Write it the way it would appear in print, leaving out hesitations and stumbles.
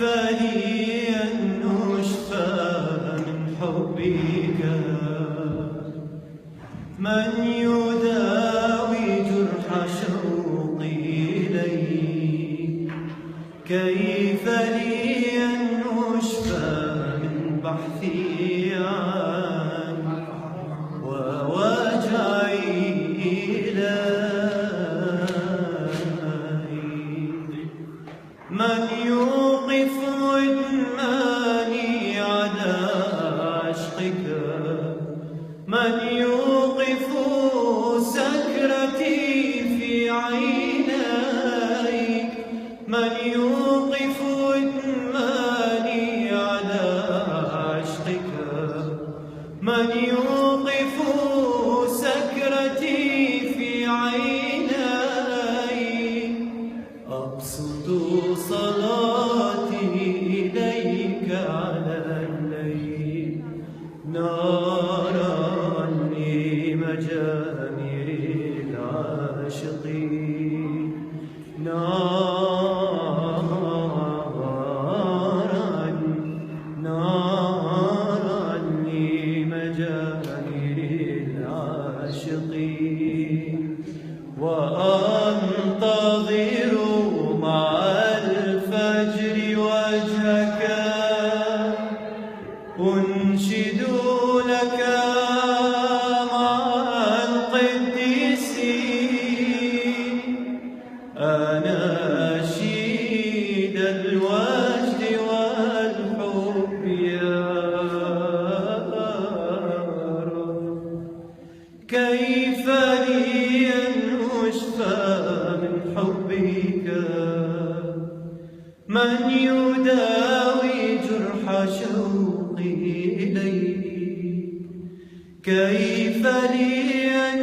لي أن أشفى من حبك؟ من يداوي جرح شوقي إليك؟ كيف لي أن أشفى من بحثي عنك ووجعي إليك؟ من يوقف إدماني على عشقك؟ من يوقف سكرتي في عينيك؟ من يوقف إدماني على عشقك؟ من يوقف سكرتي في عينيك؟ أبسط صلاتي إليك على الليل نارا لمجامر العاشقين، نارا لمجامر العاشقين، وأنتظر مع الفجر وجهك أنشد لك مع القديسين أناشيد الوجد والحب يا رب. كيف لي أن أشفى من حبك؟ من يداوي جرح شوقي إليك؟ كيف لي أن